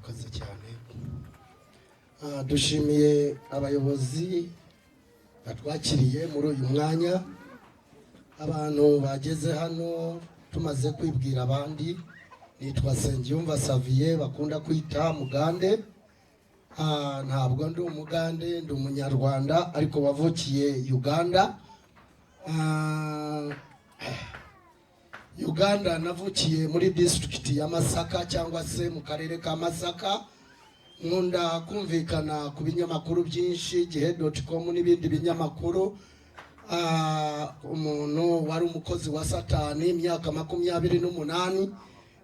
murakoze cyane. Dushimiye abayobozi batwakiriye muri uyu mwanya, abantu bageze hano tumaze kwibwira abandi. Nitwa Sengiyumva Saviye bakunda kwita Mugande. Ntabwo ndi umugande, ndi umunyarwanda ariko wavukiye Uganda. Uganda navukiye muri district ya Masaka cyangwa se mu karere ka Masaka. Nkunda kumvikana ku binyamakuru byinshi gihe.com n'ibindi binyamakuru. Umuntu wari umukozi wa Satani imyaka 28,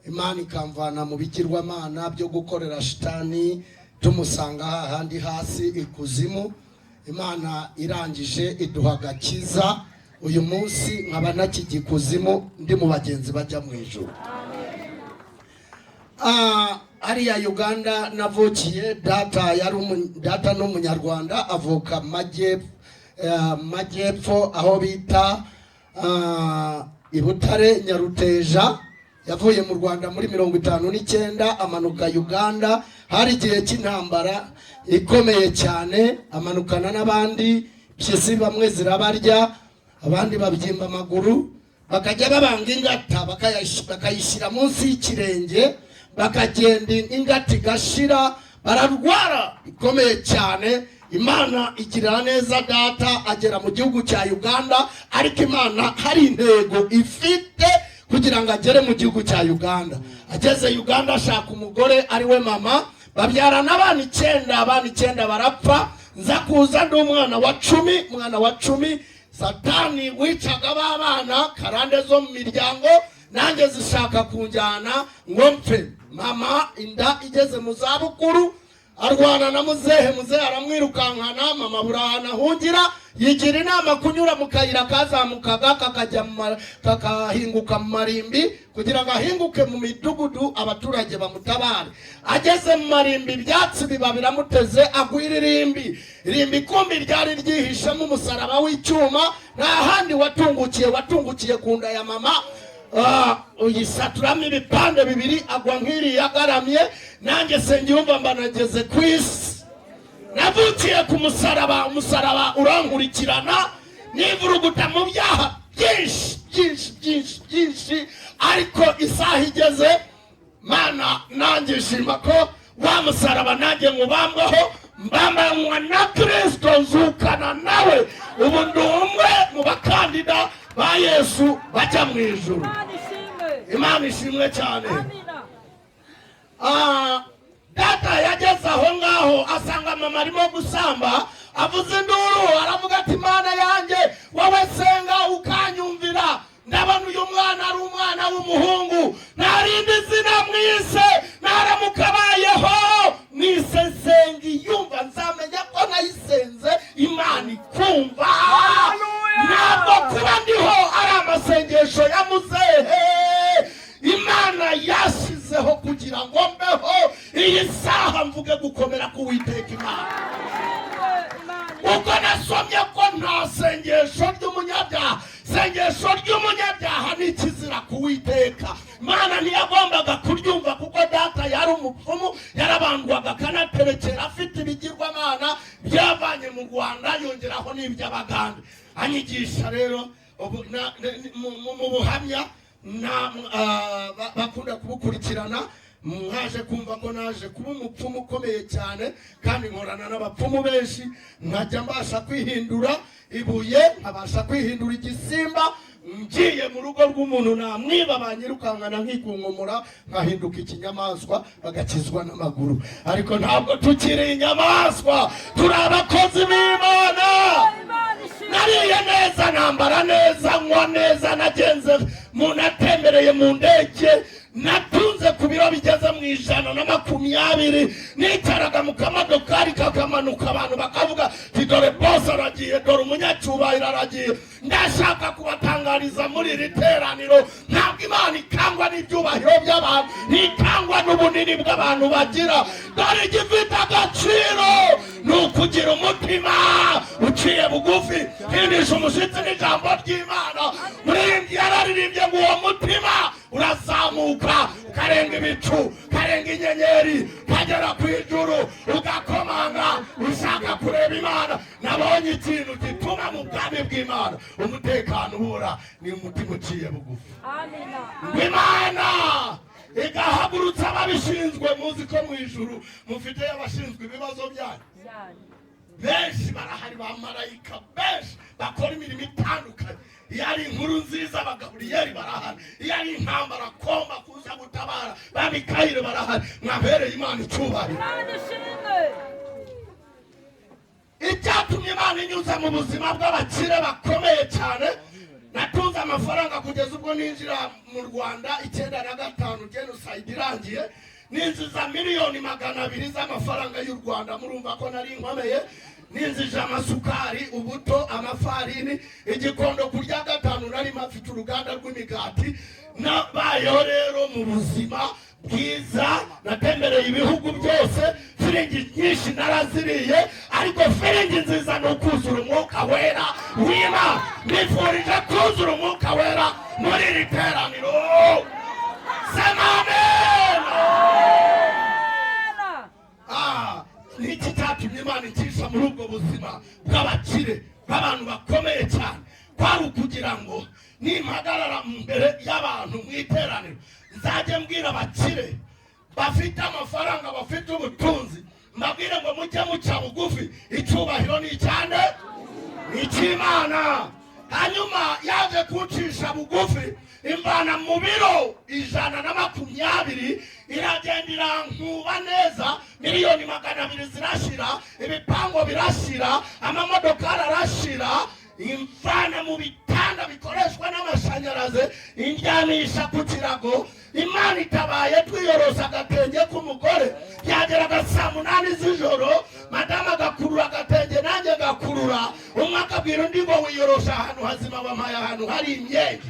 Imana ikamvana mu bigirwamana byo gukorera shitani, tumusanga handi hasi iKuzimu. Imana irangije iduha agakiza, uyu munsi nkaba nakigikuzimu ndi mu bagenzi bajya mu ijuru. Ariya Uganda navukiye, data n'umunyarwanda, avuka majyepfo aho bita Ibutare Nyaruteja. Yavuye mu Rwanda muri 59 amanuka Uganda, hari igihe cy'intambara ikomeye cyane, amanukana n'abandi, byisi bamwe zirabarya, abandi babyimba amaguru, bakajya babanga ingata bakayishyira munsi y'ikirenge, bakagenda ingati gashira, bararwara ikomeye cyane. Imana igirira neza data agera mu gihugu cya Uganda, ariko Imana hari intego ifite kugira ngo agere mu gihugu cya Uganda. Ageze Uganda ashaka umugore ari we mama, babyarana abana 9 barapfa. Nza kuza ndi umwana wa 10, Satani wicaga babana karande zo mu miryango, nanjye zishaka kunjyana ngo mpfe. Mama inda igeze mu zabukuru, arwana na muzehe aramwirukankana, mama burahana hungira, yigira inama kunyura mu kayira kazamukaga kakajya kakahinguka mu marimbi kugira ngo ahinguke mu midugudu abaturage bamutabare. Ageze mu marimbi ibyatsi biba biramuteze, agwira irimbi kumbi ryari ryihishemo umusaraba w'icyuma, nta handi watungukiye ku nda ya mama. Uyisaturamo ibipande 2 agwa nk'iri yagaramye. Nanjye Sengiyumva mbanageze ku isi, navukiye ku musaraba urankurikirana, nivuruguta mu byaha byinshi, ariko isaha igeze Mana nanjye shima ko wa musaraba nanjye nkubambwaho, mbambanywa na Kristo, nzukana nawe, ubu ndi umwe mu bakandida ba Yesu bajya mu ijuru. Imana ishimwe cyane. Data yageze aho ngaho asanga mama arimo gusamba, avuze induru, aravuga ati Mana yanjye wowe senga ukanyumvira, ndabona uyu mwana ari umwana w'umuhungu, narindi zina mwise, naramukabayeho mwise Sengiyumva, nzamenya ko nayisenze Imana ikumva. Ntabwo kuba ndiho ari amasengesho ya muzehe, Imana yasizeho kugira ngo mbeho iyi saha mvuge gukomera k'Uwiteka Imana. Uko nasomye ko nta sengesho ry'umunyabyaha ni ikizira k'Uwiteka. Imana ntiyagombaga kuryumva kuko data yari umupfumu, yarabandwaga akanaterekera, afite ibigirwamana byavanye mu Rwanda yongeraho n'iby'Abaganda. Anyigisha rero mu buhamya bakunda kubukurikirana, mwaje kumva ko naje kuba umupfumu ukomeye cyane, kandi nkorana n'abapfumu benshi, nkajya mbasha kwihindura ibuye, nkabasha kwihindura igisimba, ngiye mu rugo rw'umuntu namwiba banyirukankana nkikunkumura, nkahinduka ikinyamaswa bagakizwa n'amaguru. Ariko ntabwo tukiri inyamaswa, turi abakozi b'Imana. Nariye neza, nambara neza, nywa neza, nagenze munatembereye mu ndege, natunze ku biro bigeze mu 120, nitaraga mu kamadokari kakamanuka, abantu bakavuga ati dore boss aragiye, dore umunyacyubahiro aragiye. Ndashaka kubatangariza muri iri teraniro, ntabwo Imana ikangwa n'ibyubahiro by'abantu, ntikangwa n'ubunini bw'abantu bagira. Dore igifite agaciro ni ukugira umutima uciye bugufi, hindisha umushyitsi n'ijambo ry'Imana. Muririmbyi yararirimbye ngo uwo mutima urazamuka, karenga ibicu, karenga inyenyeri, wagera ku ijuru ugakomanga ushaka kureba Imana. Nabonye ikintu gituma mu bwami bw'Imana umutekano ubura ni umutima uciye bugufi. Imana igahagurutsa ababishinzwe. Muzi ko mu ijuru mufite abashinzwe ibibazo byanyu benshi barahari, ba marayika benshi bakora imirimo itandukanye. Iyo ari inkuru nziza abagaburiyeri barahari, iyo ari intambara komba kuza gutabara ba Mikayire barahari. Mwabereye Imana icyubahiro. Icyatumye Imana inyuza mu buzima bw'abakire bakomeye cyane. Natunze amafaranga kugeza ubwo ninjira mu Rwanda 1995 genocide irangiye, ninjiza miliyoni 200 z'amafaranga y'u Rwanda. Murumva ko nari nkomeye. Ninjije amasukari, ubuto, amafarini, igikondo kurya gatanu nari mafite uruganda rw'imigati. Nabayeho rero mu buzima bwiza, natembereye ibihugu byose. Firingi nyinshi naraziriye, ariko firingi nziza ni ukuzura umwuka wera w'Imana. Nifurije kuzura umwuka wera muri iri teraniro. Niki cyatumye Imana icisha muri ubwo buzima bw'abakire b'abantu bakomeye cyane, kwari ukugira ngo nimpagarara mbere y'abantu mu iteraniro nzajye mbwira abakire bafite amafaranga, bafite ubutunzi, mbabwire ngo mujye muca bugufi. Icyubahiro ni cyane icy'Imana. Hanyuma yaje kucisha bugufi, imvana mu biro 120, iragenda irankuba neza. Miliyoni 200 zirashira, ibipango birashira, amamodoka arashira, imvana mu bitanda bikoreshwa n'amashanyarazi, injyanisha ku kirago. Imana itabaye twiyorosa agatenge k'umugore. Yageraga saa 8 z'ijoro, madamu agakurura agatenge, nanjye gakurura. Umwe akabwira undi ngo wiyorosha ahantu hazima, bampaye ahantu hari imyenge.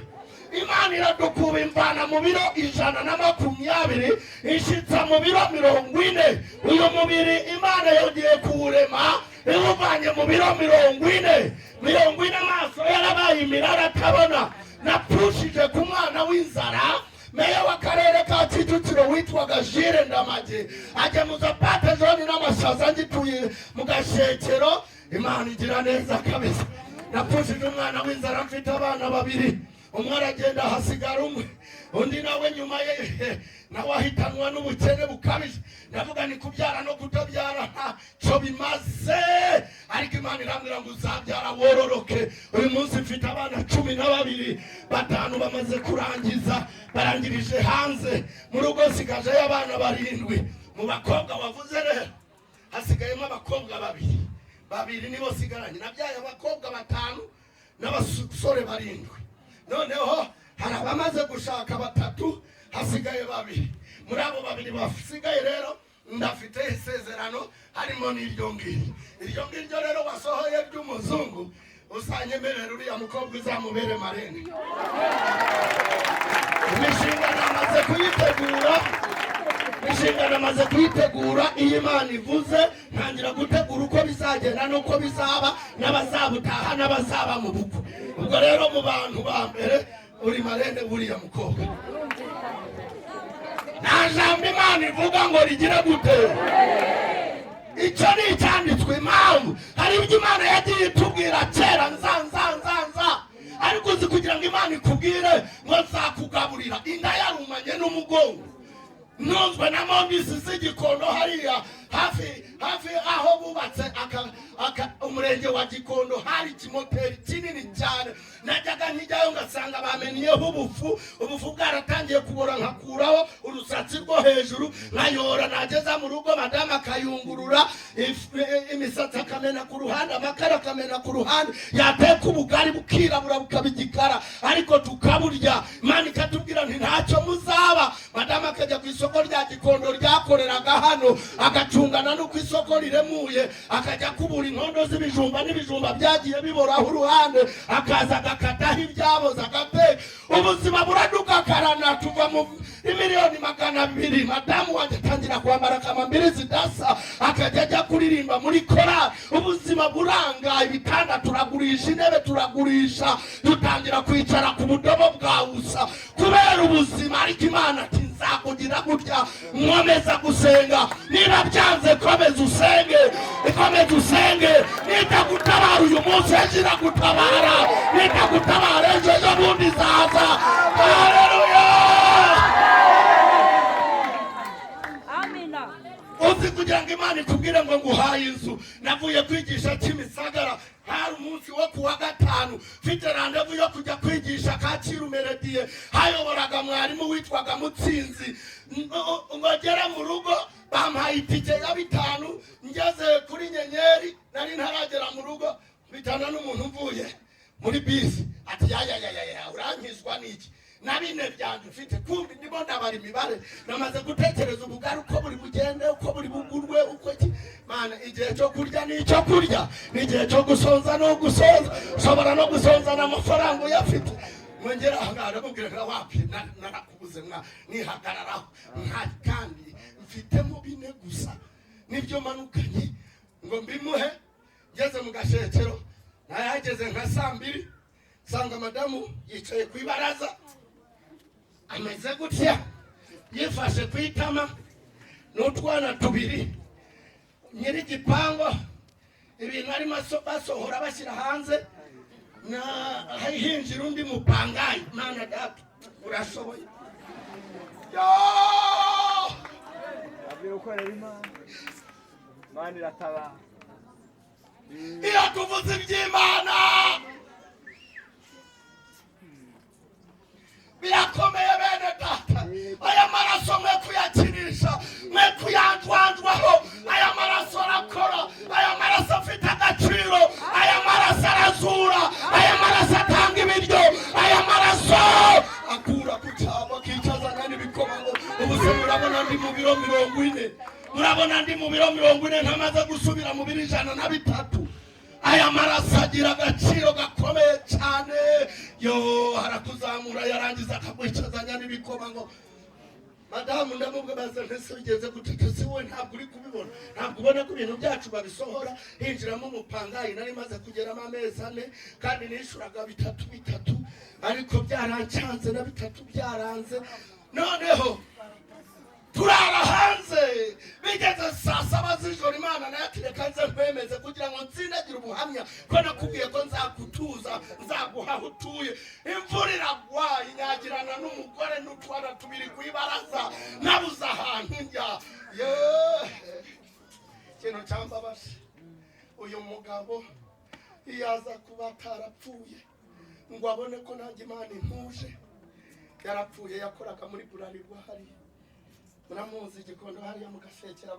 Imana iradukuba imvana mu biro 120, ishitsa mu biro 40. Uyu mubiri Imana yongeye kuwurema iwuvanye mu biro 40. Amaso yarabaye imirara atabona. Napfushije ku mwana w'inzara. Meya w'akarere ka Kicukiro witwaga Jire Namaze agemuza pate joni n'amashaza ngituye mu Gashekero. Imana igira neza kabisa. Napfushije umwana w'inzara, mfite abana 2. Umwe aragenda hasigara umwe, undi nawe nyuma ye nawe ahitanwa n'ubukene bukabije. Ndavuga ni kubyara no kutabyara ntacyo bimaze, ariko Imana irambwira ngo uzabyara wororoke. Uyu munsi mfite abana 12, 5 bamaze kurangiza, barangirije hanze. Mu rugo sigaje y'abana 7. Mu bakobwa wavuze rero hasigayemo abakobwa 2 nibo sigaranye. Nabyaye abakobwa 5 n'abasore 7. Noneho hari abamaze gushaka 3, hasigaye 2. Muri abo 2 basigaye rero ndafite isezerano, harimo n'iryo ngiryo rero wasohoye ry'umuzungu. Usanyemerera uriya mukobwa uzamubere marene. Imishinga namaze kuyitegura. Iyo Imana ivuze ntangira gutegura uko bizagenda n'uko bizaba, n'abazabutaha n'abazaba mu bukwe. Ubwo rero mu bantu ba mbere uri marene buriya mukobwa. Nta jambo Imana ivuga ngo rigire gute. Icyo ni icyanditswe. Impamvu hari ibyo Imana yagiye itubwira kera nza, ariko uzi kugira ngo Imana ikubwire ngo nzakugaburira inda yarumanye n'umugongo. Nuzwe na Mondisi z'Igikondo hariya hafi aho bubatse umurenge wa Gikondo, hari ikimoteri kinini cyane. Najyaga nkijyayo ngasanga bameniyeho ubufu bwaratangiye kubora, nkakuraho urusatsi rwo hejuru nkayora. Nageza mu rugo madamu akayungurura, imisatsi akamena ku ruhande, amakara akamena ku ruhande. Yateka ubugari bukirabura bukabigikara, ariko tukaburya. Imana ikatubwira nti ntacyo muzaba. Madamu akajya ku isoko rya Gikondo ryakoreraga hano, agacungana n'uko isoko riremuye, akajya kubura inkondo z'ibijumba n'ibijumba byagiye biboraho uruhande, akaza agakataho ibyaboze agateka. Ubuzima buraduka karana, tuva mu miliyoni 200. Madamu wanjye atangira kwambara kamambiri zidasa, akajya ajya kuririmba muri korali. Ubuzima buranga, ibitanda turagurisha, intebe turagurisha, dutangira kwicara ku budobo bwa usa kubera ubuzima. Ariko Imana ati bizakugira gutya. Nkomeza gusenga, niba byanze komeza usenge, komeza usenge. Nitagutabara uyu munsi ejo iragutabara, nitagutabara ejo bundi zaza. Haleluya. Uzi kugira ngo Imana ikubwire ngo nguhaye inzu. Navuye kwigisha Kimisagara, hari umunsi wo kuwa gatanu, mfite randevu yo kujya kwigisha Kacyiru Merediye. Hayoboraga mwarimu witwaga Mutsinzi. Ngogera mu rugo bampaye itike ya 5, ngeze kuri Nyenyeri nari ntaragera mu rugo, bitana n'umuntu mvuye muri bisi ati ya urankizwa niki na bine byanje ufite kumbi ndimo ndabara imibare namaze gutekereza ubugari uko buri bugende uko buri bugurwe uko ki mana igihe cyo kurya n'icyo kurya n'igihe cyo gusonza no gusonza sobora no gusonza n'amafaranga uyafite mwongera ahangara mubwira wapi narakubuze nihagararaho nta kandi mfite mu bine gusa nibyo manukanye ngo mbimuhe ngeze mu gashekero nayageze nka 2 sanga madamu yicaye ku ibaraza ameze gutya yifashe kwitama n'utwana 2 nyiri gipango ibintu ari basohora bashyira hanze na hinjira undi mupangayi. Mana data urashoboye yo abiro ukorera Imana irataba iyo tuvuze iby'Imana birakomeye bene data. Aya maraso mwe kuyakirisha, mwe kuyanjwanjwaho. Aya maraso arakora, aya maraso afite agaciro, aya maraso arazura, aya maraso atanga ibiryo, aya maraso akura ku cyabo kicazana n'ibikomango. Ubuse murabona ndi mu biro 40, murabona ndi mu biro 40 ntamaze gusubira mu biro 103. Aya maraso agira agaciro gakomeye cyane. Yo harakuzamura yarangiza akagwicazanya n'ibikomango. Madamu ndamubwe bazantese bigeze gutetese wowe ntabwo uri kubibona, ntabwo ubona ko ibintu byacu babisohora. Hinjiramo umupangayi nari maze kugeramo amezi 4 kandi nishuraga 3 ariko byarancanze na 3 byaranze. Noneho turara hanze bigeze saa 7 z'ijoro. Imana nayatireka nze mpemeze kugira ngo nsindagira ubuhamya ko nakubwiye ko nzakutuza nzaguha utuye. Imvura iragwa inyagirana n'umugore n'utwana 2 ku ibaraza nabuza ahantu njya. Kintu cyambabaje uyu mugabo iyaza kuba atarapfuye ngo abone ko nanjye Imana impuje. Yarapfuye yakoraga muri Burarirwa hari muramuzi igikondo hariya mu gashekero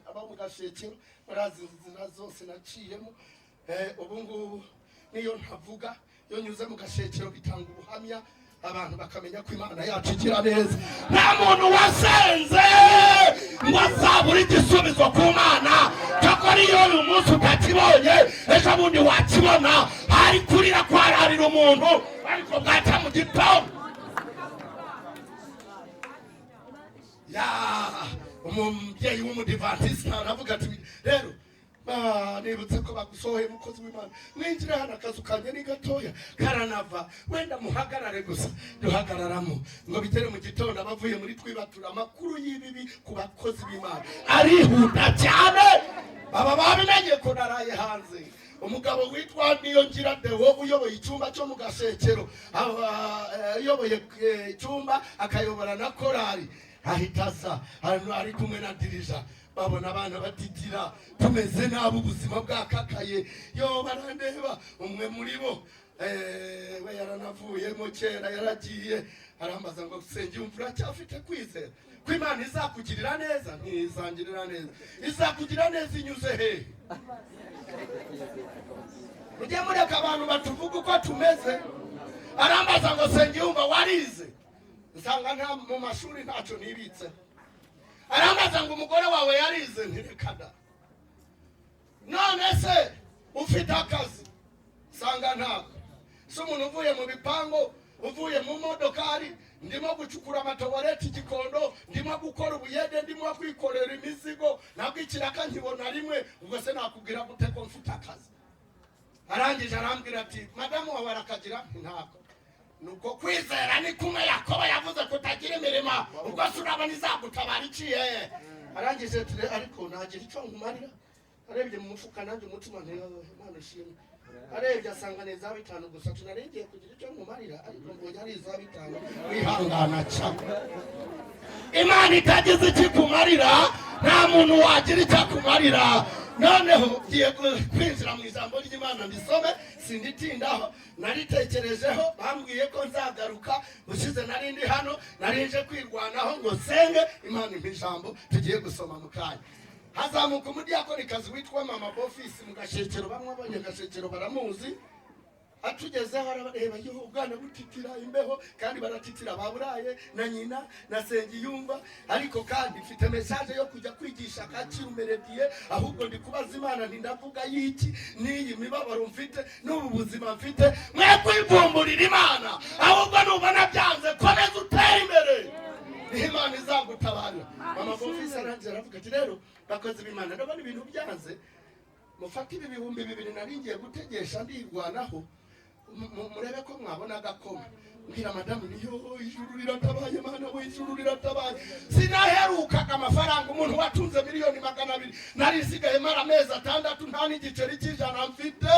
aba mu gashekero barazi inzira zose naciyemo. Ubu ngubu niyo ntavuga yo nyuze mu gashekero bitanga ubuhamya abantu bakamenya ko Imana yacu igira neza. Nta muntu wasenze ngo azabura igisubizo ku Mana. Cyakora iyo uyu munsi utakibonye ejo bundi wakibona. Hari kurira kwararira umuntu ariko bwata mu gitondo. Ya umubyeyi w'umudivantiste aravuga ati rero nibutse ko bagusohoye mukozi w'Imana mwinjire hano akazu kanje ni gatoya karanava wenda muhagarare gusa. Duhagararamo ngo bitere mu gitondo abavuye muri twibatura amakuru y'ibibi ku bakozi b'Imana arihuta cyane. Baba babimenye ko naraye hanze. Umugabo witwa Niyongira Deo uyoboye icyumba cyo mu gashekero, uyoboye icyumba akayobora na korari ahitaza hano ari kumwe na dirija. Babona abana batitira tumeze nabo ubuzima bwakakaye. Yo barandeba umwe muri bo we yaranavuyemo kera yaragiye arambaza ngo senge umvura cyafite kwizera ko Imana izakugirira neza. Ntizangirira neza, izakugirira neza inyuze he? Mujye mureka abantu batuvuga uko tumeze. Arambaza ngo senge umva warize? Nsanga nta mu mashuri ntacyo nibitse. Arambaza ngo umugore wawe yarize? Ntirekada. None se ufite akazi? Nsanga ntako. So umuntu uvuye mu bipango, uvuye mu modokari, ndimo gucukura amatoboreti igikondo, ndimo gukora ubuyede, ndimo kwikorera imizigo, nabwo ikiraka nkibona rimwe. Ubwo se nakubwira gute ko mfite akazi? Arangije arambwira ati madamu wawe arakagira? Ntako. nuko kwizera ni kumwe Yakobo yavuze kutagira imirimo ubwo surabona izagutabara iciye arangije ariko nagira icyo nkumarira arebye mu mufuka nanjye umutima Imana ishimwe arebye asanga neza bitanu gusa tunarengeye kugira icyo nkumarira ariko mbonye ari za bitanu wihangana cyane Imana itagize ikikumarira nta muntu wagira icyo akumarira noneho giye kwinjira mu ijambo ry'Imana mbisome sinditindaho naritekerejeho bambwiye ko nzagaruka ushize narindi hano narinje kwirwanaho ngo senge Imana impijambo tugiye gusoma mu kanya hazamuka umudiyakonikazi witwa Mama Bofisi mu Gashekero bamwe abanyagashekero baramuzi atugezeho arabareba yuko ubwana butitira imbeho kandi baratitira baburaye na nyina na Sengiyumva ariko kandi mfite message yo kujya kwigisha Kacyiru Merediye ahubwo ndi kubaza Imana ndavuga yiki niyi mibabaro mfite n'ubu buzima mfite mwe kwivumburira Imana ahubwo nubona byanze komeza utera imbere Imana izagutabara Mama Bofisi arangije aravuga ati rero bakoze b'Imana ndabona ibintu byanze mufata ibi 2000 naringiye gutegesha ndirwanaho murebe ko mwabona gakoma mbira madamu niyo ijuru riratabaye Mana we ijuru riratabaye sinaherukaga amafaranga umuntu watunze miliyoni 200 narisigaye mara mezi 6 nta n'igiceri cy'ijana mfite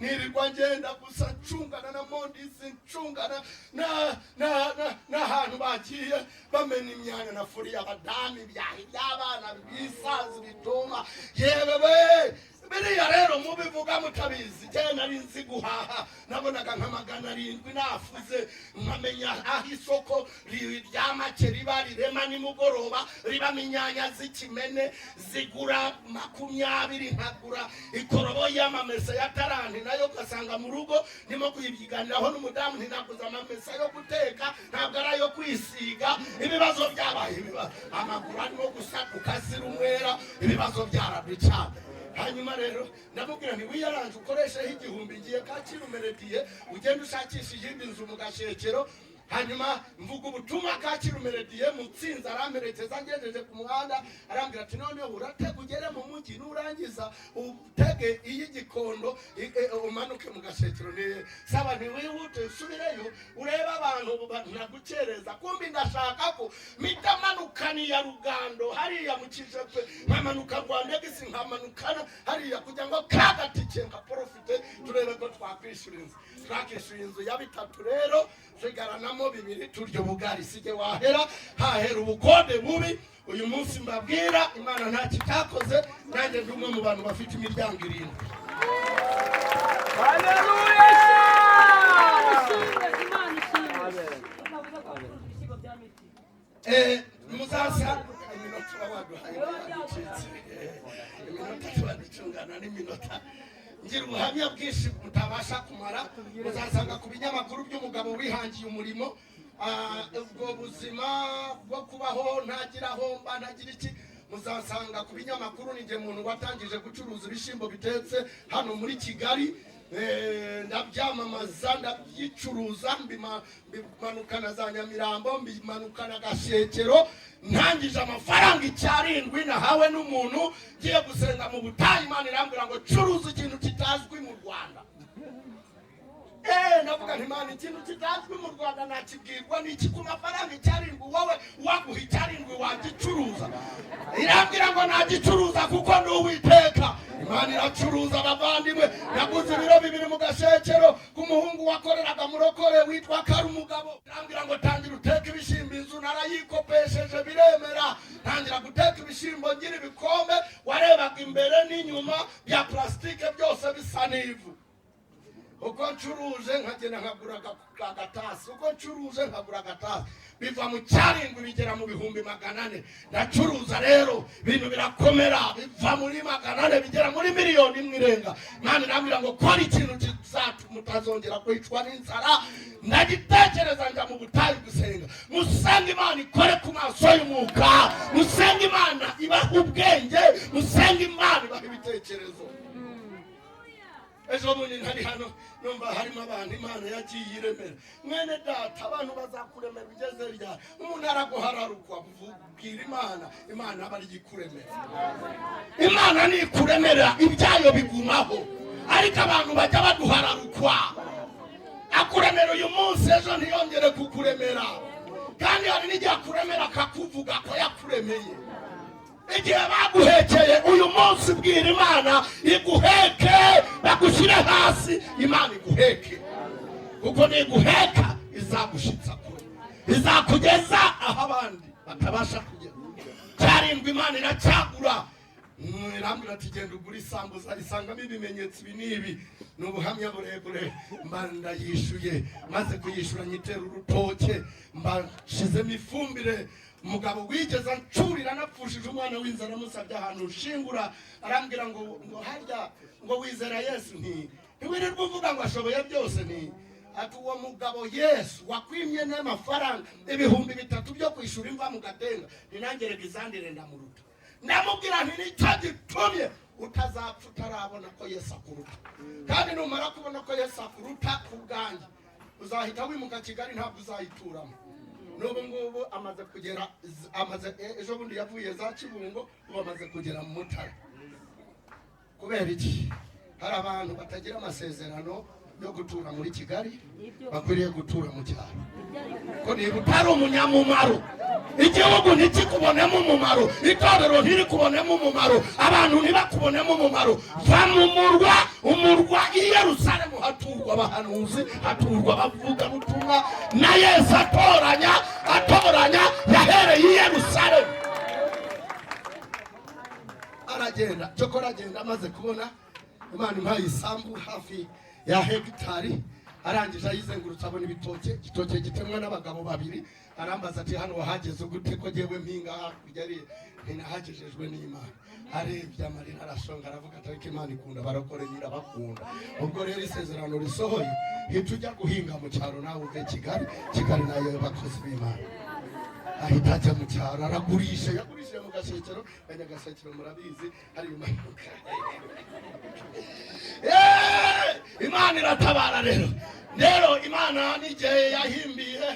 nirirwa ngenda gusa ncungana na mondisi ncungana na hantu bagiye bamena imyanya na furi y'abadami by'abana bisazi bitoma yewe biriya rero mubivuga mutabizi cyane nari nzi guhaha nabonaga nk'amagana 7 nafuze nkamenya aho isoko ry'amake riba rirema nimugoroba riba inyanya z'ikimene zigura 20 nkagura ikorobo y'amamesa ya taranti nayo gasanga mu rugo ndimo kuyibyiganiraho n'umudamu ntinaguza amamesa yo guteka ntabwo ari ayo kwisiga ibibazo byabaye amaguru arimo gusakuka zirumwera ibibazo byaraducyane hanyuma rero ndamubwira nti wiyaranje ukoresha igihumbi ngiye Kacyiru Merediye ugenda ushakisha iyindi nzu mu Gashekero hanyuma mvuga ubutumwa Kacyiru Merediye mutsinza aramerekeza ngejeje ku muhanda arambwira ati none uratega ugere mu mujyi nurangiza utege iy'Igikondo umanuke mu Gashekero ne saba ni wihute usubireyo ureba abantu nagucereza kumbi ndashaka ko mitamanukani ya Rugando hariya mu Kijepe nkamanuka Rwanda gisi nkamanukana hariya kugira ngo kagatike nka profite turebe ko twakwishura inzu ya 3 rero zigaranamo 2 turyo bugari sije wahera hahera ubukode bubi uyu munsi mbabwira Imana nta kitakoze nanjye ndumwe mu bantu bafite imiryango 7 Haleluya muzasa iminota waduhaye iminota tubadicungana n'iminota ngira ubuhamya bwinshi mutabasha kumara muzasanga ku binyamakuru by'umugabo wihangiye umurimo ubwo buzima bwo kubaho ntagira homba ntagira iki muzasanga ku binyamakuru ninjye muntu watangije gucuruza ibishimbo bitetse hano muri Kigali ndabyamamaza ndabyicuruza mbimanukana za Nyamirambo mbimanukana Gashekero ntangije amafaranga 7 nahawe n'umuntu giye gusenga mu butayi Imana irambwira ngo curuza ikintu kitazwi mu Rwanda ndavuga nti Imana ikintu kitazwi mu Rwanda nakibwirwa n'iki ku mafaranga 7 wowe waguha 7 wagicuruza irambwira ngo nagicuruza kuko ndi Uwiteka Imana iracuruza abavandimwe naguze ibiro 2 mu Gashekero ku muhungu wakoreraga murokore witwa Karumugabo irambwira ngo tangira uteka ibishimbo inzu narayikopesheje biremera tangira guteka ibishimbo ngira ibikombe warebaga imbere n'inyuma bya plastike byose bisa n'ivu uko ncuruje nkagenda nkagura agatasi uko ncuruje nkagura agatasi biva mu 7 bigera mu 400 ndacuruza rero ibintu birakomera biva muri 400 bigera muri miliyoni 1 irenga Imana irambwira ngo kora ikintu mutazongera kwicwa n'inzara ndagitekereza njya mu butayu gusenga musenga Imana ikore ku maso y'umwuka musenga Imana ibaha ubwenge musenga Imana ibaha ibitekerezo ejo bundi ntari hano numva harimo abantu Imana yagiye iremera mwene data abantu bazakuremera ugeze rya umuntu araguhararukwa bubwira Imana aba ari ikuremera Imana ni ikuremera ibyayo bigumaho ariko abantu bajya baduhararukwa akuremera uyu munsi ejo ntiyongere kukuremera kandi hari n'igihe akuremera akakuvuga ko yakuremeye igihe baguhekeye uyu munsi bwira Imana iguheke bagushyire hasi Imana iguheke kuko niguheka izagushitsa kure izakugeza aho abandi batabasha kugera cyarindwi Imana iracyagura irambwira ati genda ugura isambuza isangamo ibimenyetso ibi n'ibi n'ubuhamya burebure mba ndayishuye maze kuyishura nyitera urutoke mba shizemo ifumbire umugabo wigeze ncurira napfushije umwana w'inzara musabye ahantu ushingura arambwira ngo harya ngo wizera Yesu ntiwirirwa uvuga ngo ashoboye byose ati uwo mugabo Yesu wakwimye n'amafaranga 3,000 byo kwishura imva mu gatenga ninangerega izandire ndamuruta ndamubwira nti nicyo gitumye utazapfa utarabona ko Yesu akuruta kandi numara kubona ko Yesu akuruta kubwanjye uzahita wimuka Kigali ntabwo uzayituramo n'ubu ngubu amaze kugera ejo bundi yavuye za Kibungo ubu amaze kugera mu Mutara kubera iki hari abantu batagira amasezerano yo gutura muri Kigali bakwiriye gutura mu cyaro ko niba utari umunyamumaro igihugu ntikikubonemo umumaro itorero ntirikubonemo umumaro abantu ntibakubonemo umumaro va mu umurwa i Yerusalemu haturwa abahanuzi haturwa abavuga butumwa na Yesu atoranya yahereye i Yerusalemu aragenda cyokora agenda amaze kubona Imana impaye isambu hafi ya hegitari arangije ayizengurutse abona igitoke gitemwa n'abagabo babiri arambaza ati hano wahageze gute ko jewe mpinga hakurya ari nahagejejwe n'Imana arebye amarira arashonga aravuga ati Imana ikunda barokore nyirabakunda ubwo rero isezerano risohoye hitujya guhinga mu cyaro nawe uve Kigali nayo bakozi b'Imana ahita ajya mu cyaro yagurishije mu Gashekero Gashekero murabizi hari impanuka Imana iratabara rero Imana n'igihe yahimbiye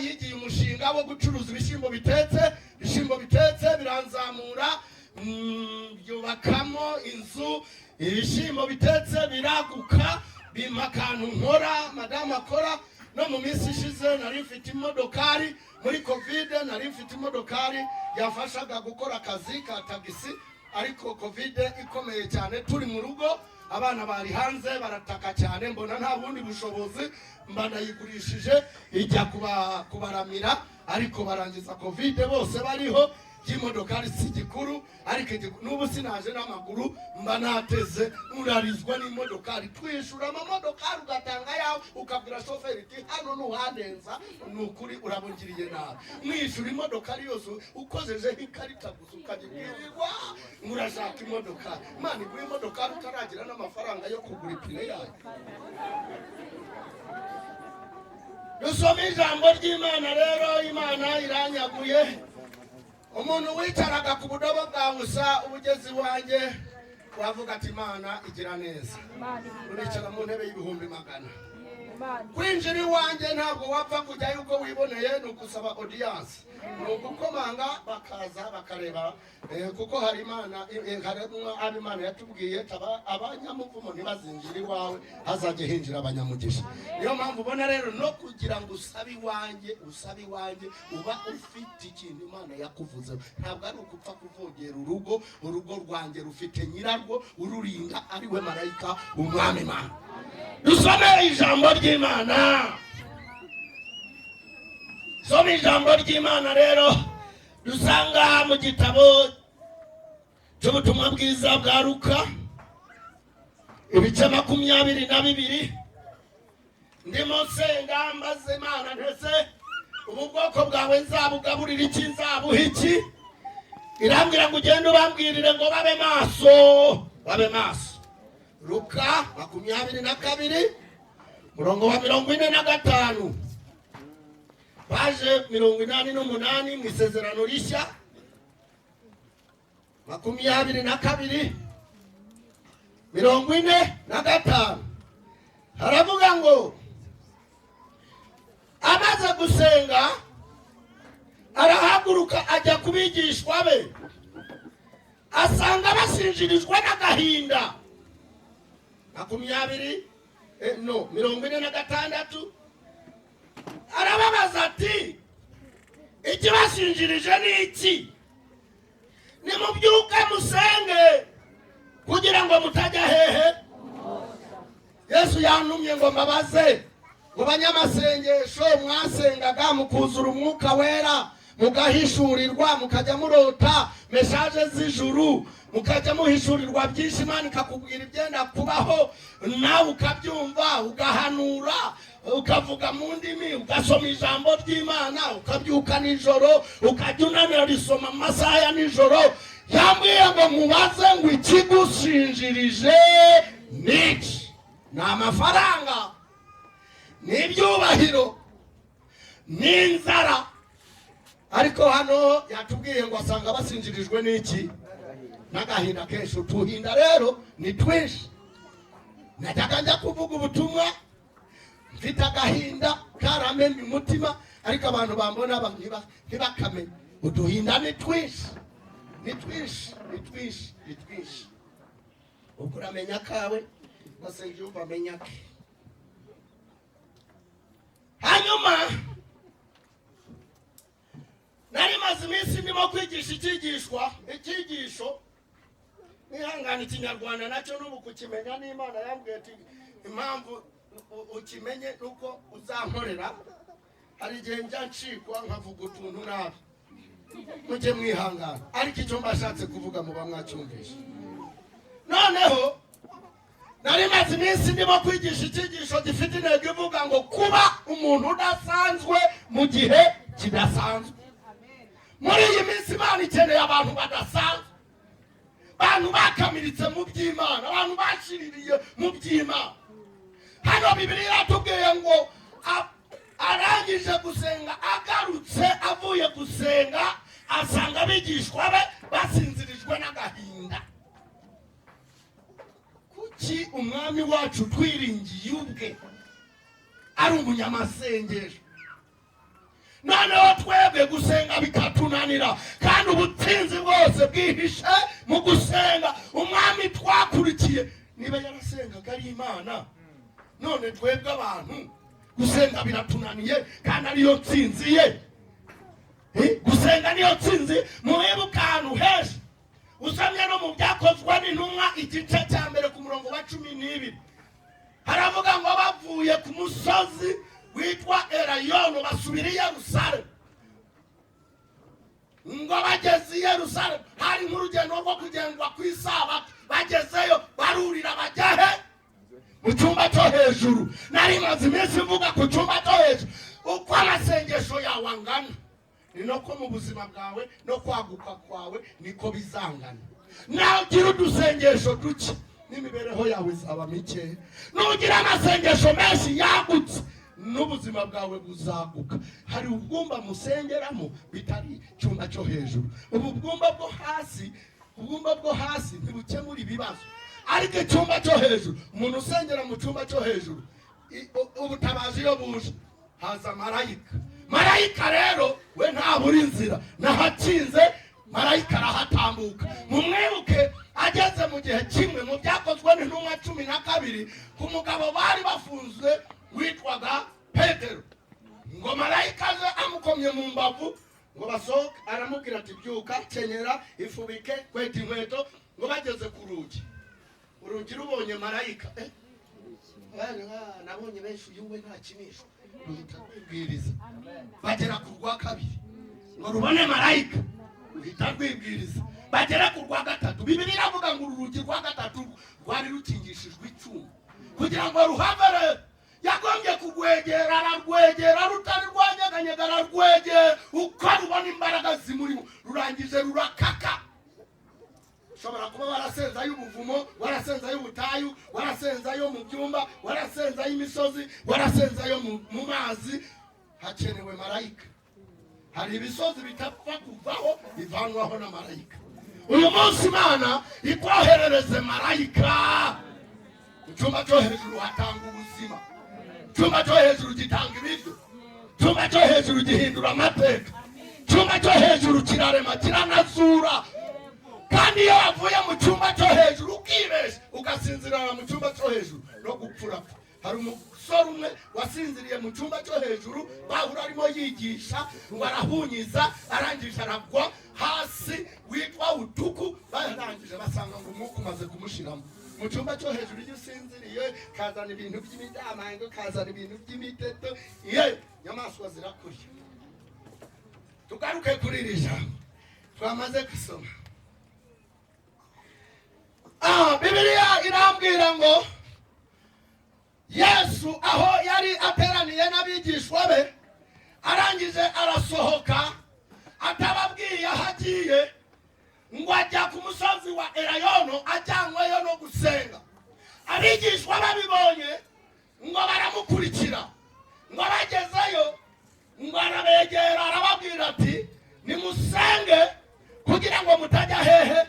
yigiye umushinga wo gucuruza ibishyimbo bitetse biranzamura byubakamo inzu ibishyimbo bitetse biraguka bimpa akantu nkora madamu akora no mu minsi ishize nari mfite imodokari muri covid nari mfite imodokari yafashaga gukora akazi ka tagisi ariko covid ikomeye cyane turi mu rugo abana bari hanze barataka cyane mbona nta bundi bushobozi mba ndayigurishije ijya kubaramira ariko barangiza covid bose bariho y'imodokari si gikuru ariko n'ubu sinaje n'amaguru mba nateze murarizwa n'imodokari twishura amamodokari ugatanga yawe ukabwira shoferi iti hano nuhandenza nukuri urabungiriye nabi mwishura imodokari yose ukozejeho ikarita gusa ukagibwirirwa murashaka imodokari Imana iguha imodokari utaragira n'amafaranga yo kugura ipine yayo dusoma ijambo ry'Imana rero Imana iranyaguye umuntu wicaraga ku budobo bwa busa ubugezi wanjye wavuga ati Imana igira neza uricara mu ntebe y'ibihumbi 100 kwinjira iwanjye ntabwo wapfa kujya yuko wiboneye ni ukusaba audience ni ugukomanga bakaza bakareba kuko hari Imana yatubwiye abanyamuvumo ntibazinjira iwawe hazajye hinjira abanyamugisha niyo mpamvu ubona rero no kugira ngo usabe iwanjye uba ufite ikintu Imana yakuvuze ntabwo ari ukupfa kuvogera urugo rwanjye rufite nyirarwo ururinda ari we marayika umwami Imana dusome ijambo ry'Imana ry'Imana rero dusanga mu gitabo cy'ubutumwa bwiza bwa Luka ibice 22 ndimo senga mbaze Imana ntese ubu bwoko bwawe nzabugaburira iki nzabuha iki irambwira ngo ugende ubambwirire ngo babe maso Luka 22 murongo wa 45 paje 88 mu isezerano rishya 22 45 haravuga ngo amaze gusenga arahaguruka ajya kubigishwa be asanga basinjirijwe n'agahinda 20 no 46 arababaza ati ikibashinjirije ni iki? Nimubyuke musenge kugira ngo mutajya hehe. Yesu yantumye ngo mbabaze ngo banyamasengesho mwasengaga mukuzura umwuka wera mugahishurirwa mukajya murota message z'ijuru mukajya muhishurirwa byinshi Imana ikakubwira ibyenda kubaho nawe ukabyumva ugahanura ukavuga mu ndimi ugasoma ijambo ry'Imana ukabyuka nijoro ukajya unanira risoma amasaha ya nijoro. Yambwiye ngo mubaze ngo ikigushinjirije niki? Ni amafaranga, ni ibyubahiro, ni inzara. Ariko hano yatubwiye ngo asanga basinjirijwe n'iki? N'agahinda kenshi. Utuhinda rero ni twinshi. Najyaga njya kuvuga ubutumwa mfite agahinda karamenya umutima, ariko abantu bambona ntibakamenye. Utuhinda ni twinshi, ni twinshi, ni twinshi, ni twinshi. Uko uramenya kawe bose yumva amenya ke. Hanyuma nari maze iminsi ndimo kwigisha icyigisho nihangana ikinyarwanda nacyo n'ubu kukimenya n'Imana yambwiye ati impamvu ukimenye nuko uzankorera. Hari igihe njya ncikwa nkavuga utuntu nabi, mujye mwihangana, ariko icyo mbashatse kuvuga muba mwacyumvisha. Noneho nari maze iminsi ndimo kwigisha icyigisho gifite intego ivuga ngo kuba umuntu udasanzwe mu gihe kidasanzwe. Muri iyi minsi Imana ikeneye abantu badasanzwe, abantu bakamiritse mu by'Imana, abantu bashiririye mu by'Imana. Hano Bibiliya iratubwiye ngo arangije gusenga, agarutse avuye gusenga asanga abigishwa be basinzirijwe n'agahinda. Kuki umwami wacu twiringiye ubwe ari umunyamasengesho, noneho twebwe gusenga bikatunanira, kandi ubutsinzi bwose bwihishe mu gusenga. Umwami twakurikiye niba yarasengaga ari Imana, none twebwe abantu gusenga biratunaniye, kandi ariyo nsinzi ye. Gusenga niyo nsinzi. Muhebuka ahantu henshi usomye no mu Byakozwe n'Intumwa igice cya mbere ku murongo wa 12 haravuga ngo bavuye ku musozi witwa Elayono basubira i Yerusalemu. Ngo bageze i Yerusalemu hari nk'urugendo rwo kugendwa ku Isabato. Bagezeyo barurira bajya he? Mu cyumba cyo hejuru. Nari maze iminsi mvuga ku cyumba cyo hejuru. Uko amasengesho yawe angana ni nako mu buzima bwawe no kwaguka kwawe niko bizangana. Nawe ugira udusengesho duke n'imibereho yawe izaba mike. Nugira amasengesho menshi yagutse n'ubuzima bwawe buzaguka. Hari ubwumba musengeramo bitari cyumba cyo hejuru. Ubwumba bwo hasi ntibukemura ibibazo, ariko icyumba cyo hejuru, umuntu usengera mu cyumba cyo hejuru, ubutabazi iyo buje haza marayika rero we ntabura inzira, nahakinze marayika arahatambuka. Mumwibuke ageze mu gihe kimwe mu Byakozwe n'Intumwa 12 ku mugabo bari bafunzwe witwaga Petero, ngo marayika aje amukomye mu mbavu ngo basohoke, aramubwira ati byuka, kenyera, ifubike, kweta inkweto. Ngo bageze ku urugi rubonye marayika, nabonye benshi yuwe nta kinisho ruhita rwibwiriza. Bagera ku rwa kabiri ngo rubone marayika ruhita rwibwiriza. Bagera ku rwa gatatu, Bibiliya iravuga ngo urugi rwa gatatu rwari rukingishijwe icyuma kugira ngo ruhavere. Yagombye kugwegera, ararwegera, rutari rwanyeganyega, ararwegera. Uko rubona imbaraga zimurimo rurangije rurakaka. Ushobora kuba warasenzayo ubuvumo, warasenzayo ubutayu, warasenzayo mu byumba, warasenzayo imisozi, warasenzayo mu mazi. Hakenewe marayika. Hari ibisozi bitapfa kuvaho bivanwaho na marayika. Uyu munsi Imana ikoherereze marayika. Icyumba cyo hejuru hatanga ubuzima, icyumba cyo hejuru gitanga ibiryo, icyumba cyo hejuru gihindura amateka, icyumba cyo hejuru kirarema kiranazura. Kandi iyo wavuye mu cyumba cyo hejuru ukibesha ugasinzirana mu cyumba cyo hejuru no gupfura, hari umusore umwe wasinziriye mu cyumba cyo hejuru, bahura arimo yigisha, barahunyiza, arangije aragwa hasi, witwa utuku. Barangije basanga ngo umwuka umaze kumushiramo. Mu cyumba cyo hejuru iyo usinziriye kazana ibintu by'imidamango, kazana ibintu by'imiteto, inyamaswa zirakurya. Tugaruke kuri iri jambo twamaze gusoma. Bibiliya irambwira ngo Yesu aho yari ateraniye n'abigishwa be, arangije arasohoka atababwiye aho agiye, ngo ajya ku musozi wa Elayono ajyanwayo no gusenga. Abigishwa babibonye ngo baramukurikira, ngo bagezeyo ngo arabegera arababwira ati nimusenge kugira ngo mutajya hehe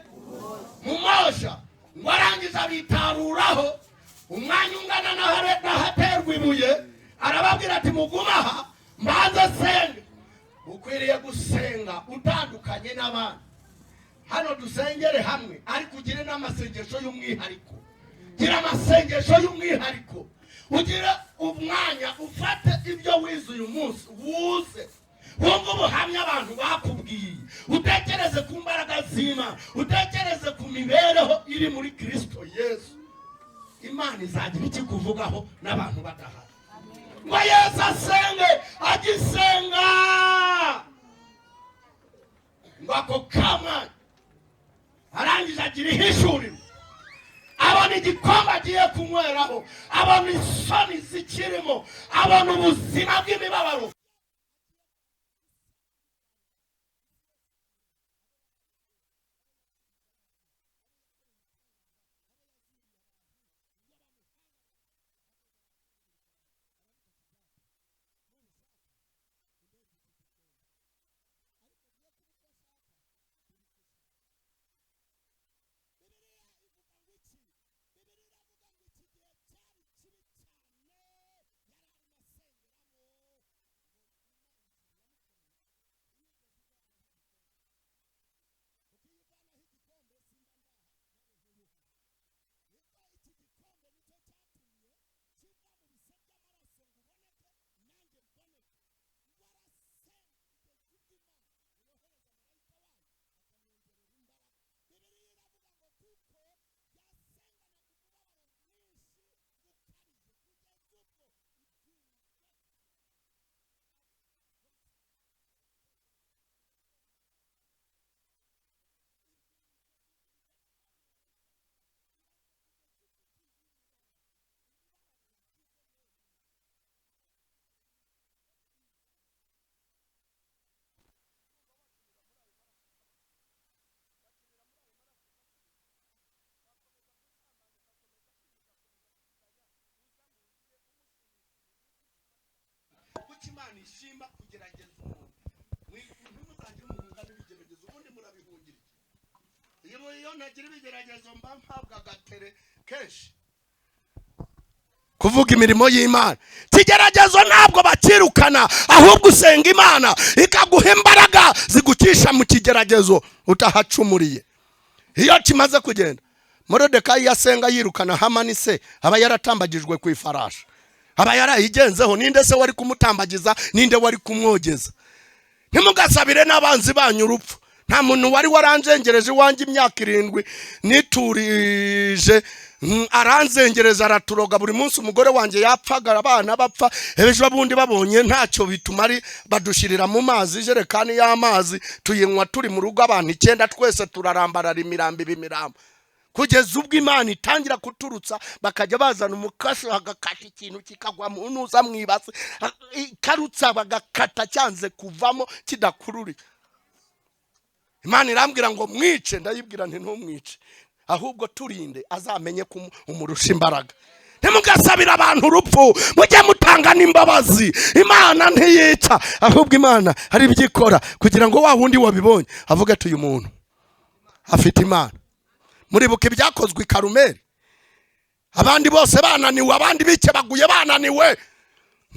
mu mosha. Ngo arangiza bitaruraho umwanya ungana n'ahaterwa ibuye, arababwira ati mugumaha mbanze senge. Ukwiriye gusenga utandukanye n'abandi. Hano dusengere hamwe, ariko ugire n'amasengesho y'umwihariko. Gira amasengesho y'umwihariko, ugire umwanya ufate ibyo wize uyu munsi wuze, wumva ubuhamya abantu bakubwiye, utekereze ku mbaraga z'Imana, utekereze ku mibereho iri muri Kristo Yesu. Imana izagira iki kuvugaho n'abantu badahari. Ngo Yesu asenge, agisenga ngo ako kama arangije agira ihishuriro, abona igikombe agiye kunyweraho, abona isoni zikirimo, abona ubuzima bw'imibabaro. Imana ishimba kugerageza umuntu. Ntimuzagire umuhunga n'ibigeragezo, ubundi murabihungira. Iyo ntagira ibigeragezo mba mpabwa agatere kenshi kuvuga imirimo y'Imana. Kigeragezo ntabwo bakirukana, ahubwo usenga Imana ikaguha imbaraga zigucisha mu kigeragezo utahacumuriye. Iyo kimaze kugenda, Moridekayi yasenga yirukana Hamani se, aba yaratambagijwe ku ifarashi, aba yarayigenzeho. Ninde se wari kumutambagiza? Ninde wari kumwogeza? Ntimugasabire n'abanzi banyu urupfu. Nta muntu wari waranzengereje iwanjye imyaka 7 niturije, aranzengereza araturoga buri munsi. Umugore wanjye yapfaga, abana bapfa, ejo bundi babonye ntacyo bituma ari badushirira mu mazi, ijerekani y'amazi tuyinywa turi mu rugo abantu 9 twese turarambarara imirambo. Kugeza ubwo Imana itangira kuturutsa, bakajya bazana umukasi agakata ikintu kikagwa mu ntuza mwibase, karutsa bagakata cyanze kuvamo kidakururi. Imana irambwira ngo mwice, ndayibwira nti ntumwice, ahubwo turinde azamenye ko umurusha imbaraga. Ntimugasabira abantu urupfu, mujye mutanga n'imbabazi. Imana ntiyica, ahubwo Imana hari ibyikora kugira ngo wa wundi wabibonye avuga ati uyu muntu afite Imana. Muribuka ibyakozwe i Karumeli, abandi bose bananiwe, abandi bikebaguye bananiwe,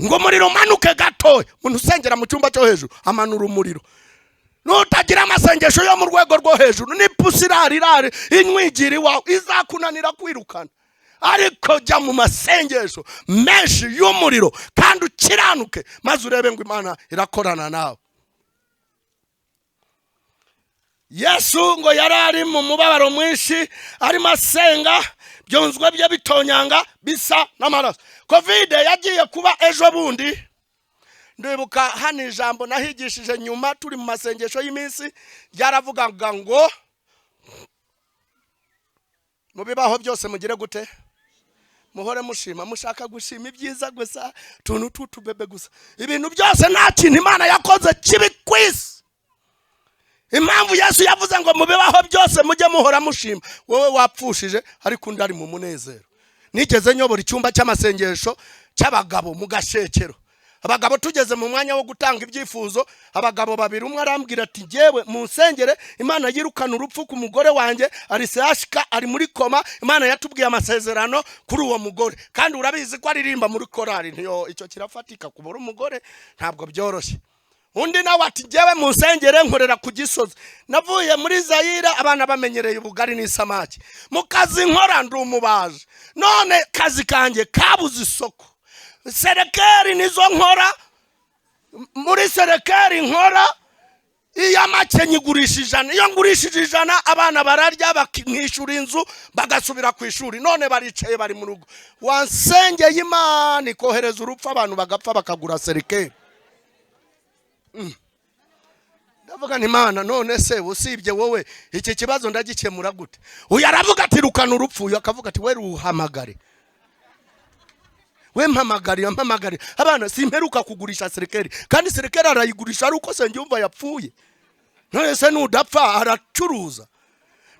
ngo umuriro umanuke gato. Umuntu usengera mu cyumba cyo hejuru amanura umuriro. Nutagira amasengesho yo mu rwego rwo hejuru, ni pusirari inywigiri wawe izakunanira kwirukana. ariko jya mu masengesho menshi y'umuriro kandi ukiranuke maze urebe ngo Imana irakorana nawe. Yesu ngo yarari mu mubabaro mwinshi arimo asenga, byunzwe bye bitonyanga bisa n'amaraso. Covid yagiye kuba ejo bundi, ndibuka hano ijambo nahigishije nyuma turi mu masengesho y'iminsi ryaravugaga ngo mu bibaho byose mugire gute, muhore mushima, mushaka gushima ibyiza gusa, tuntu tutubebe gusa. Ibintu byose nta kintu Imana yakoze kibi kwisi. Impamvu Yesu yavuze ngo mu bibaho byose mujye muhora mushima, wowe wapfushije ariko undi ari mu munezero. Nigeze nyobora icyumba cy'amasengesho cy'abagabo mu Gashekero. Abagabo tugeze mu mwanya wo gutanga ibyifuzo, abagabo babiri, umwe arambwira ati ngewe mu nsengere Imana yirukana urupfu ku mugore wanjye, ari sashika, ari muri koma, Imana yatubwiye amasezerano kuri uwo mugore, kandi urabizi ko aririmba muri korali. Ntiyo icyo kirafatika, kubura umugore ntabwo byoroshye. Undi nawe ati ngewe mu nsengere nkorera ku Gisozi, navuye muri Zaire abana bamenyereye ubugari n'isamaki, mu kazi nkora ndi umubaje, none kazi kanjye kabuze isoko. Serekeri nizo nkora, muri serekeri nkora iya make nyigurisha 100, iyo ngurishije 100 abana bararya bakinkishura inzu bagasubira ku ishuri, none baricaye bari mu rugo. Wansengeye Imana ikohereza urupfu abantu bagapfa bakagura serekeri. Ndavuga nti Imana none se usibye wowe iki kibazo ndagikemura gute? Uyu aravuga ati rukana urupfu, uyu akavuga ati we ruhamagare, we mpamagari. Abana simperuka kugurisha serekeri, kandi serekeri arayigurisha ari uko senjumva yapfuye. None se nudapfa aracuruza.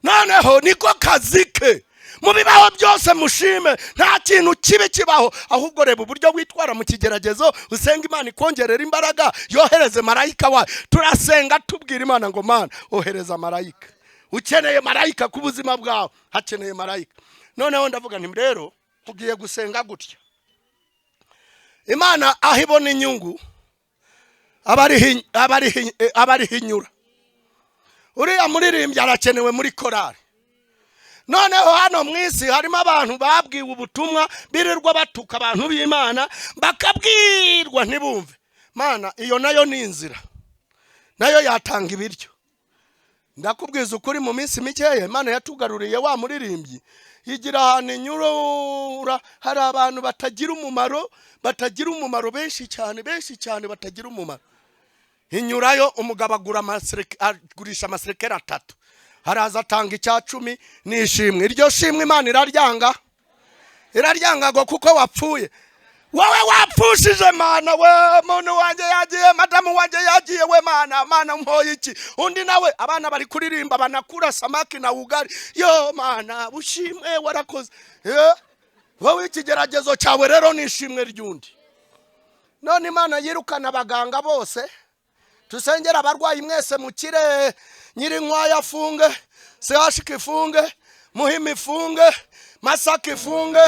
Noneho niko kazike. Mu bibaho byose mushime, nta kintu kibi kibaho, ahubwo reba uburyo witwara mu kigeragezo, usenga Imana ikongerera imbaraga, yohereze marayika wayo. Turasenga tubwira Imana ngo Mana ohereza marayika. Ukeneye marayika ku buzima bwawe, hakeneye marayika. Noneho ndavuga nti rero tugiye gusenga gutya. Imana ahibona inyungu abari hinyura. Uriya muririmbyi arakenewe muri korali. Noneho hano mwisi harimo abantu babwiwe ubutumwa birirwa batuka abantu b'Imana, bakabwirwa ntibumve. Mana iyo nayo ni inzira, nayo yatanga ibiryo. Ndakubwiza ukuri mu minsi mikeya Imana yatugaruriye wa muririmbyi, yigira ahantu inyura hari abantu batagira umumaro benshi cyane batagira umumaro. Inyurayo umugabo agurisha amaserekeri 3, haraza atanga icya 10 n'ishimwe. Iryo shimwe Imana iraryanga ngo kuko wapfuye. Wowe wapfushije Mana, we muntu wanjye yagiye, madamu wanjye yagiye, we Mana mpoye iki? Undi nawe abana bari kuririmba banakura samaki na ugari. Yo Mana ushimwe warakoze. Wowe ikigeragezo cyawe rero nishimwe ryundi. None Imana yirukana abaganga bose, tusengera abarwayi mwese mukire, Nyirinkwaya afunge, Sehashika ifunge, Muhima ifunge, Masaka ifunge,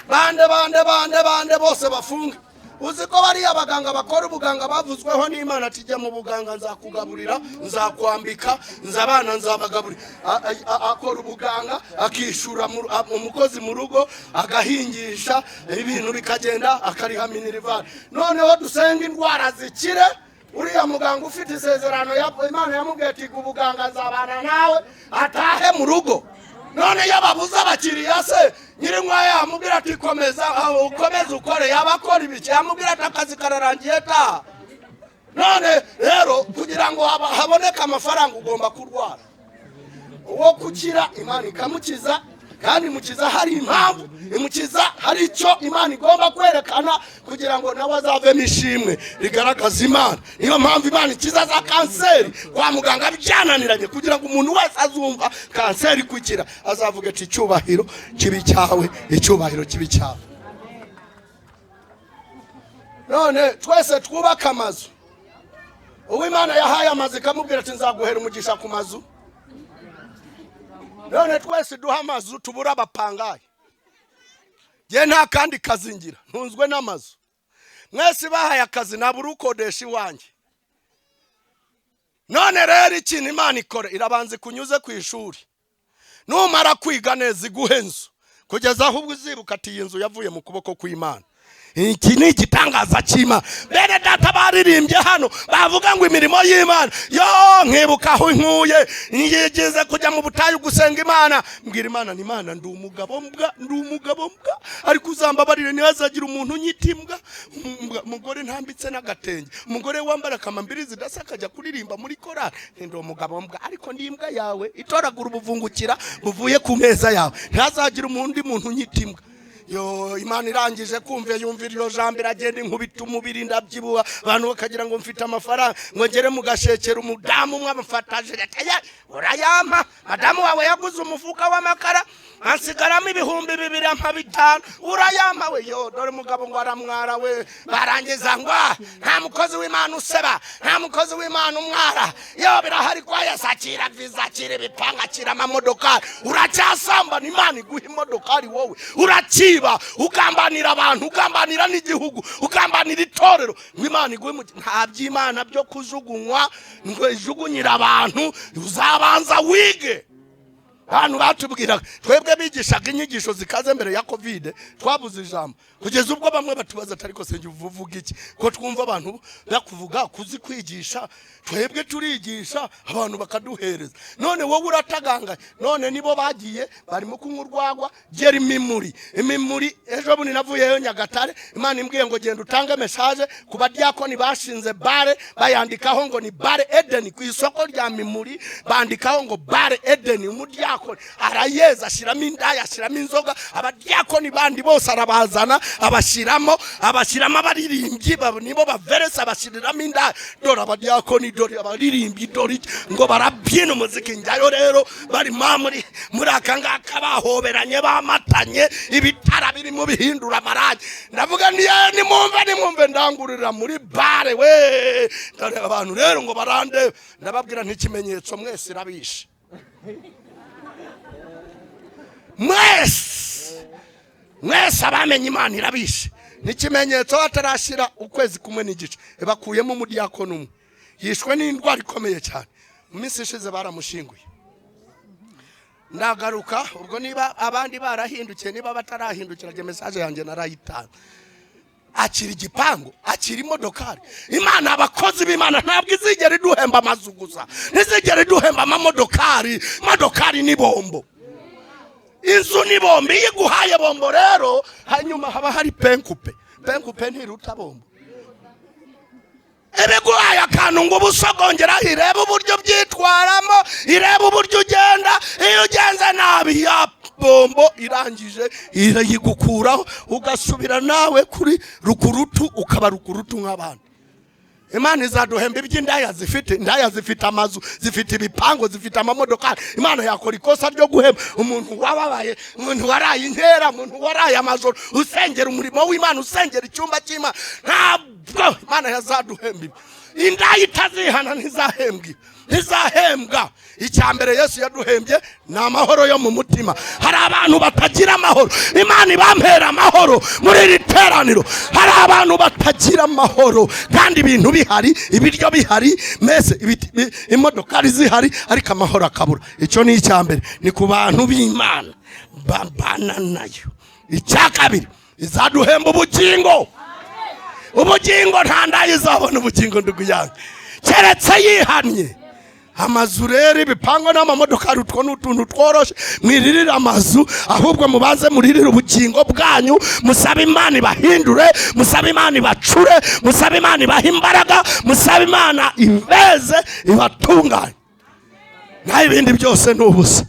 bande bose bafunge. Uziko bari abaganga bakora ubuganga bavuzweho n'Imana ati jya mu buganga nzakugaburira, nzakwambika, nzabana nzabagaburira. Akora ubuganga akishura umukozi mu rugo, agahingisha ibintu bikagenda, akariha minerivare. Noneho dusenga indwara zikire. Uriya muganga ufite isezerano Imana yamubwiye ati ubuganga nzabana nawe atahe mu rugo. None yababuza abakiriya se, Nyirinkwaya amubwira ati komeza ukore, yabakora ibiki, amubwira ati akazi kararangiye ta. None rero kugira ngo haboneke amafaranga ugomba kurwara. Uwo kukira Imana ikamukiza, kandi mukiza hari impamvu, imukiza hari icyo Imana igomba kwerekana kugira ngo nawe azavemo ishimwe rigaragaza Imana. Niyo mpamvu Imana ikiza za kanseri kwa muganga byananiranye, kugira ngo umuntu wese azumva kanseri kukira azavuga ati icyubahiro kibi cyawe, icyubahiro kibi cyawe. None twese twubaka amazu. Uwo Imana yahaye amazu ikamubwira ati nzaguhera umugisha ku mazu. None twese duha amazu tubura abapangayi. Je nta kandi kazingira, ntunzwe n'amazu. Mwese bahaye akazi nabura ukodesha iwanjye. None rero ikintu Imana ikora irabanze kunyuze ku ishuri. Numara kwiga neza iguhe inzu, kugeza aho ubwo uzibuka ati iyi nzu yavuye mu kuboko kw'Imana. Iki ni igitangaza cy'Imana. Bene data baririmbye hano bavuga ngo imirimo y'Imana. Yo nkibuka aho nkuye ngigeze kujya mu butayu gusenga Imana, mbwira Imana, ni Imana ndi umugabo mbwa ariko uzambabarire ntihazagira umuntu nyitimbwa. Umugore ntambitse n'agatenge, umugore wambara kamambiri zidasa akajya kuririmba muri korali, ndi umugabo mbwa ariko ndi imbwa yawe itoragura ubuvungukira buvuye ku meza yawe, ntihazagira muntu nyitimbwa. Yo Imana irangije kumva yumvira iro jambo iragenda inkubita umubiri ndabyibuha, abantu bakagira ngo mfite amafaranga ngo ngere mu gashekera umudamu umwe amfataje urayampa, madamu wawe yaguze umufuka w'amakara ansigaramo 2,250 urayampa we. Yo dore mugabo ngo aramwara we, barangiza ngo nta mukozi w'Imana useba, nta mukozi w'Imana umwara. Yo birahari kwa yasakira visa kire bipanga kira amamodoka, uracyasamba n'Imana iguha imodokari wowe urakiba ugambanira abantu, ugambanira n'igihugu, ugambanira itorero, ng'Imana iguhe nta by'Imana byo kujugunywa ngo ijugunyira abantu, uzabanza wige. Hano batubwira twebwe bigishaga inyigisho zikaze mbere ya covid, twabuze ijambo kugeza ubwo bamwe batubaza atari ko se uvuga iki, ko twumva abantu bakuvuga kuzi kwigisha, twebwe turigisha abantu bakaduhereza. None wowe urataganga, none nibo bagiye barimo kunyurwagwa gera imimuri. Ejo bundi navuyeyo Nyagatare, Imana imbwiye ngo genda utange message ku badiakoni bashinze bare, bayandikaho ngo ni bare Eden ku isoko rya mimuri, bandikaho ngo bare Eden. Umudiakoni arayeza ashiramo indaya, ashiramo inzoga, abadiakoni bandi bose arabazana abashiramo abaririmbyi nibo baveresa abashiriramo indaya. Dore abadiakoni, dore abaririmbyi, dore ngo barabyina umuziki. Njyayo rero bari muri akangaka bahoberanye bamatanye, ibitara birimo bihindura amarangi. Ndavuga nimumve ndangurira muri bare we. Dore abantu rero ngo barande, ndababwira ntikimenyetso mwese irabishe. Mwese abamenye Imana irabishe. N'ikimenyetso batarashira ukwezi kumwe n'igice bakuyemo umudiakoni umwe yishwe n'indwara ikomeye cyane. Mu minsi ishize baramushinguye. Ndagaruka ubwo niba abandi barahindukiye, niba batarahindukira je message yanjye narayitanga. Akira igipango, akira imodokari. Imana abakozi b'Imana ntabwo izigera iduhemba amazu gusa, ntizigera iduhemba amamodokari. Modokari ni bombo, inzu ni bombo. Iyo iguhaye bombo rero hanyuma haba hari penkupe ntiruta bombo. Ebeguhaye akantu ngo busogongera, ireba uburyo byitwaramo, ireba uburyo ugenda. Iyo ugenze nabi ya bombo irangije irayigukuraho, ugasubira nawe kuri rukurutu, ukaba rukurutu nk'abandi. Imana izaduhemba iby'indaya zifite. Indaya zifite amazu, zifite ibipango, zifite amamodokari. Imana yakora ikosa ryo guhemba umuntu wababaye, umuntu waraye inkera, umuntu waraye amajoro usengera umurimo w'Imana, usengera icyumba cy'Imana. Ntabwo Imana yazaduhemba. Indaya itazihana ntizahembwa. Icyambere Yesu yaduhembye ni amahoro yo mu mutima. Hari abantu batagira amahoro, Imana ibampera amahoro muri iri teraniro. Hari abantu batagira amahoro kandi ibintu bihari, ibiryo bihari, mese imodokari zihari, ariko amahoro akabura. Icyo ni icyambere, ni ku bantu b'Imana babana nayo. Icya kabiri, izaduhemba ubugingo. Ubugingo nta ndaya izabona ubugingo nduguyanga keretse yihannye. Amazu rero ibipango n'amamodokari utwo n'utuntu tworoshe, mwiririra amazu, ahubwo mubanze muririra ubugingo bwanyu. Musaba Imana ibahindure, musaba Imana ibacure, musaba Imana ibaha imbaraga, musaba Imana ibeze ibatunganye. Naho ibindi byose ni ubusa.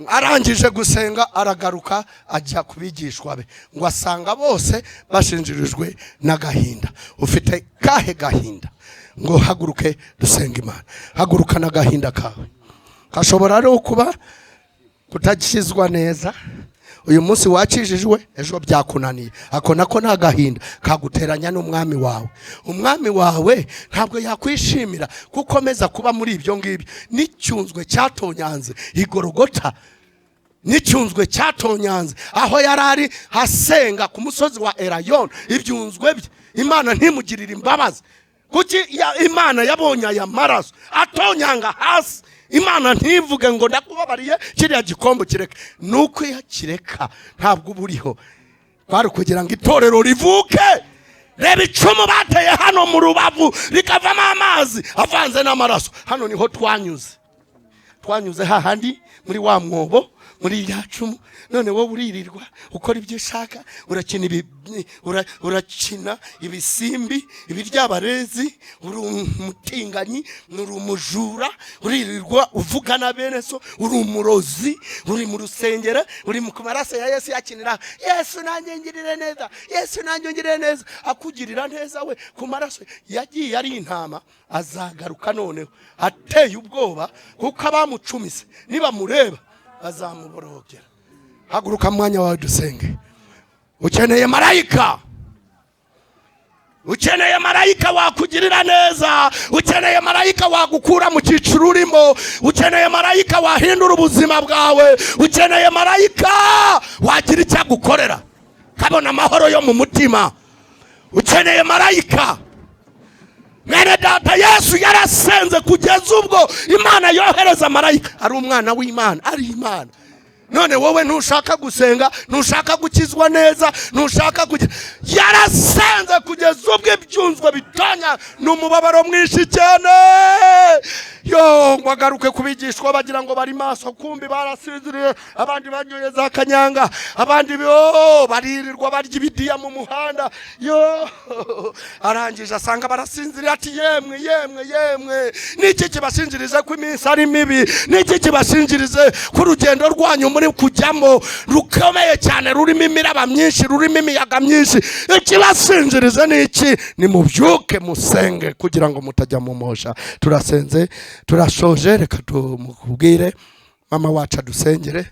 Arangije gusenga aragaruka ajya kubigishwa be, ngo asanga bose bashinjirijwe n'agahinda. Ufite kahe gahinda? Ngo haguruke dusenga Imana. Haguruka n'agahinda kawe. Kashobora rero kuba kutakizwa neza. Uyu munsi wakijijwe, ejo byakunaniye. Ako nako nta gahinda kaguteranya n'umwami wawe. Umwami wawe ntabwo yakwishimira kukomeza kuba muri ibyo ngibyo. N'icyunzwe cyatonyanze igorogota, n'icyunzwe cyatonyanze aho yarari hasenga ku musozi wa Elayon, ibyunzwe bye Imana ntimugirira imbabazi kuki imana yabonye aya maraso atonyanga hasi, imana ntivuge ngo ndakubabariye kiriya gikombe kireka? Nuko yakireka ntabwo buriho, bari kugira ngo itorero rivuke. Reba icumu bateye hano mu rubavu rikavamo amazi avanze n'amaraso. Hano niho twanyuze hahandi muri wa mwobo, muri rya cumu. None wowe uririrwa ukora ibyo ushaka, urakina ibisimbi, ibiryabarezi, uri umutinganyi, uri umujura, uririrwa uvuga na bene so, uri umurozi, uri mu rusengero, uri mu maraso ya Yesu yakinira. Yesu nanjye ngirire neza, Yesu nanjye ngirire neza. Akugirira neza we ku maraso yagiye ari intama, azagaruka noneho ateye ubwoba, kuko abamucumise niba mureba bazamuborogera. Haguruka mwanya wawe dusenge. Ukeneye marayika, ukeneye marayika wakugirira neza, ukeneye marayika wagukura mu cyiciro urimo, ukeneye marayika wahindura ubuzima bwawe, ukeneye marayika wagira icyo agukorera kabona amahoro yo mu mutima, ukeneye marayika. Mwene data, Yesu yarasenze kugeza ubwo Imana yohereza marayika. Ari umwana w'Imana, ari Imana. None wowe ntushaka gusenga, ntushaka gukizwa neza, ntushaka kugira, yarasenze kugeza ubwo ibyunzwe bitanya n'umubabaro mwinshi cyane. Yo mwagaruke kubigishwa bagira ngo bari maso, kumbi barasinziriye. Abandi banyoye za kanyanga, abandi baririrwa barya ibidiya mu muhanda. Yo arangije asanga barasinziriye, ati yemwe niki kibashinjirize ko iminsi ari mibi? Niki kibashinjirize ko urugendo rwanyu muri kujyamo rukomeye cyane, rurimo imiraba myinshi, rurimo imiyaga myinshi? Ikibashinjirize niki? Nimubyuke musenge kugira ngo mutajya mu mosha. Turasenze, turashoje, reka tumubwire mama wacu adusengere,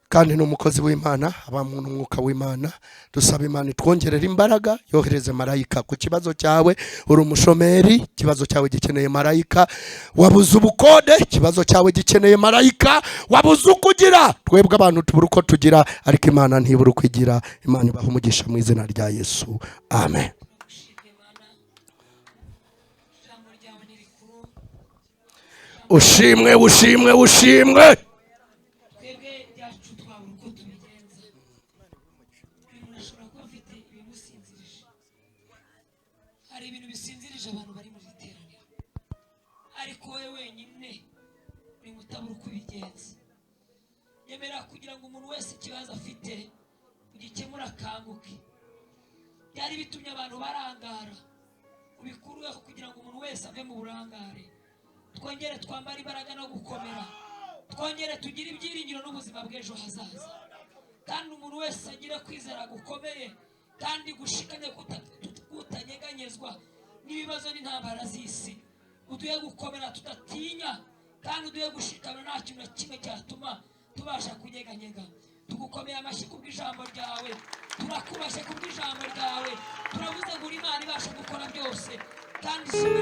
kandi n'umukozi w'Imana, abamuntu umwuka w'Imana. Dusaba Imana itwongerera imbaraga, yohereze marayika ku kibazo cyawe. Uri umushomeri, ikibazo cyawe gikeneye marayika. Wabuze ubukode, ikibazo cyawe gikeneye marayika. Wabuze ukugira, twebwe abantu tubura uko tugira, ariko Imana ntibura uko igira. Imana ibahe umugisha mu izina rya Yesu, amen. Ushimwe, ushimwe, ushimwe. Hari ibintu bisinzirije abantu bari muri iteraniro, ariko wowe wenyine ni mutabura uko ubigenza. Yemera kugira ngo umuntu wese ikibazo afite ugikemura akanguke. Byari bitumye abantu barangara, ubikuruyeho kugira ngo umuntu wese ave mu burangare. Twongere twambara imbaraga no gukomera, twongere tugire ibyiringiro n'ubuzima bw'ejo hazaza, kandi umuntu wese agire kwizera gukomeye kandi gushikanye kutanyeganyezwa n'ibibazo n'intambara z'isi. Uduye gukomera tudatinya, kandi uduye gushikana nta kintu kimwe cyatuma tubasha kunyeganyega. Tugukomeye amashyi kubw'ijambo ryawe, turakubashe kubw'ijambo ryawe. Turavuze ngo Imana ibasha gukora byose, kandi ishimwe